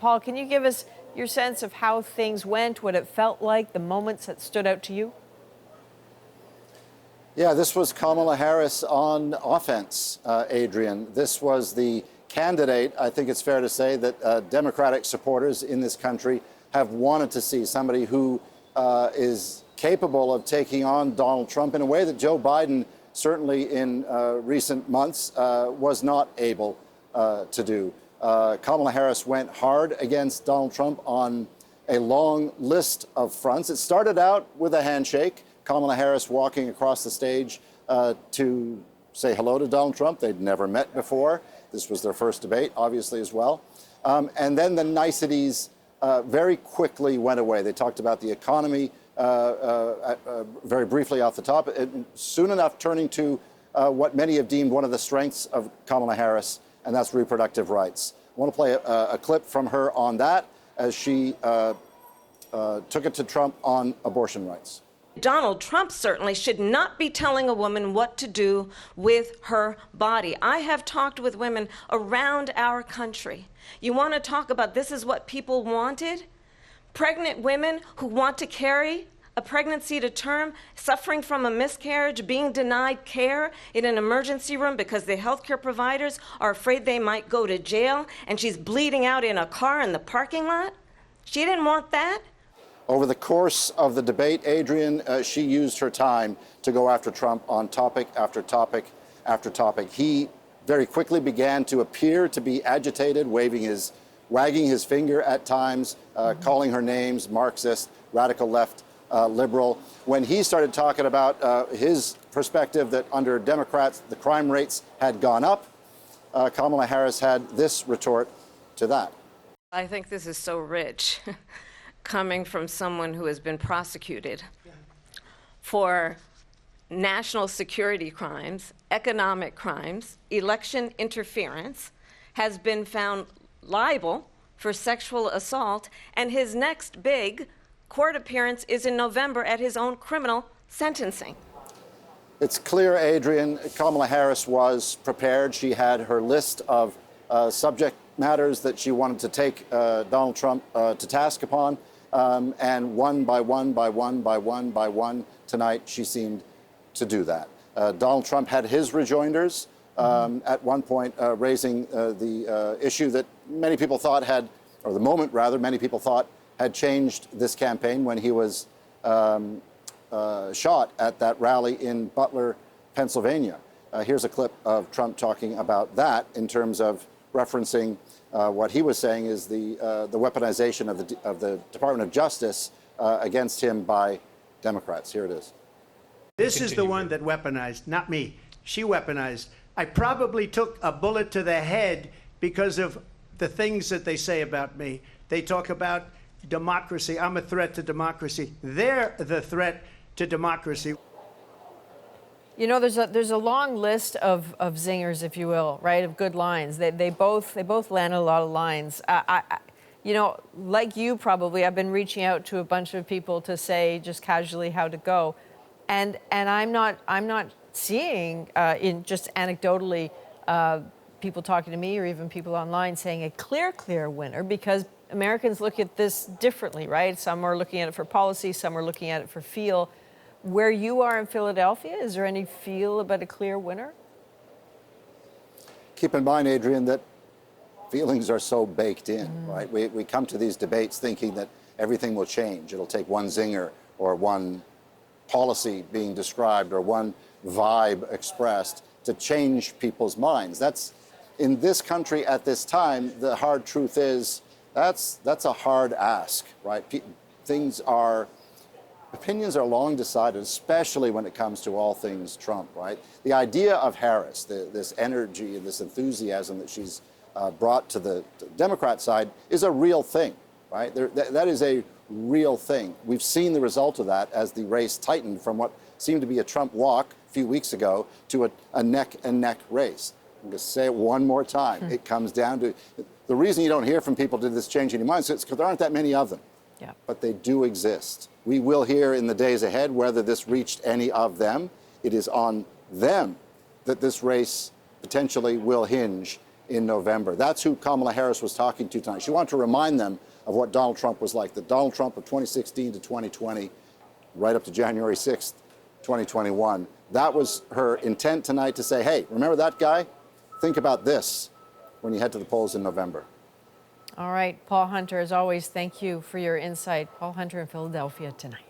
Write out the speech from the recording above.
Paul, can you give us your sense of how things went, what it felt like, the moments that stood out to you? Yeah, this was Kamala Harris on offense, Adrienne. This was the candidate, I think it's fair to say, that Democratic supporters in this country have wanted to see, somebody who is capable of taking on Donald Trump in a way that Joe Biden, certainly in recent months, was not able to do. Kamala Harris went hard against Donald Trump on a long list of fronts. It started out with a handshake. Kamala Harris walking across the stage to say hello to Donald Trump. They'd never met before. This was their first debate, obviously, as well. And then the niceties very quickly went away. They talked about the economy very briefly off the top, and soon enough turning to what many have deemed one of the strengths of Kamala Harris, and that's reproductive rights. I want to play a clip from her on that as she took it to Trump on abortion rights. Donald Trump certainly should not be telling a woman what to do with her body. I have talked with women around our country. You want to talk about this is what people wanted? Pregnant women who want to carry a pregnancy to term, suffering from a miscarriage, being denied care in an emergency room because the healthcare providers are afraid they might go to jail, and she's bleeding out in a car in the parking lot. She didn't want that. Over the course of the debate, Adrienne, she used her time to go after Trump on topic after topic after topic. He very quickly began to appear to be agitated, wagging his finger at times, calling her names, Marxist, radical left, liberal. When he started talking about his perspective that under Democrats the crime rates had gone up, Kamala Harris had this retort to that. I think this is so rich. Coming from someone who has been prosecuted for national security crimes, economic crimes, election interference, has been found liable for sexual assault, and his next big court appearance is in November at his own criminal sentencing. It's clear, Adrienne, Kamala Harris was prepared. She had her list of subject matters that she wanted to take Donald Trump to task upon. And one by one, tonight, she seemed to do that. Donald Trump had his rejoinders at one point, raising the issue that many people thought had, or the moment rather, many people thought had changed this campaign when he was shot at that rally in Butler, Pennsylvania. Here's a clip of Trump talking about that in terms of referencing what he was saying is the weaponization of the Department of Justice against him by Democrats. Here it is. This is the one that weaponized, not me. She weaponized. I probably took a bullet to the head because of the things that they say about me. They talk about democracy. I'm a threat to democracy. They're the threat to democracy. You know, there's a long list of zingers, if you will, right, of good lines. They both landed a lot of lines. You know, like you probably, I've been reaching out to a bunch of people to say just casually how to go, and I'm not seeing in just anecdotally people talking to me or even people online saying a clear winner, because Americans look at this differently, right? Some are looking at it for policy, some are looking at it for feel. Where you are in Philadelphia, is there any feel about a clear winner? Keep in mind, Adrienne, that feelings are so baked in, right? We come to these debates thinking that everything will change. It'll take one zinger or one policy being described or one vibe expressed to change people's minds. That's, in this country at this time, the hard truth is that's a hard ask, right? Opinions are long decided, especially when it comes to all things Trump, right? The idea of Harris, this energy and this enthusiasm that she's brought to the Democrat side is a real thing, right? That is a real thing. We've seen the result of that as the race tightened from what seemed to be a Trump walk a few weeks ago to a neck-and-neck race. I'm going to say it one more time. It comes down to, the reason you don't hear from people, did this change any minds? It's because there aren't that many of them. Yeah. But they do exist. We will hear in the days ahead whether this reached any of them. It is on them that this race potentially will hinge in November. That's who Kamala Harris was talking to tonight. She wanted to remind them of what Donald Trump was like, the Donald Trump of 2016 to 2020, right up to January 6th, 2021. That was her intent tonight, to say, hey, remember that guy? Think about this when you head to the polls in November. All right, Paul Hunter, as always, thank you for your insight. Paul Hunter in Philadelphia tonight.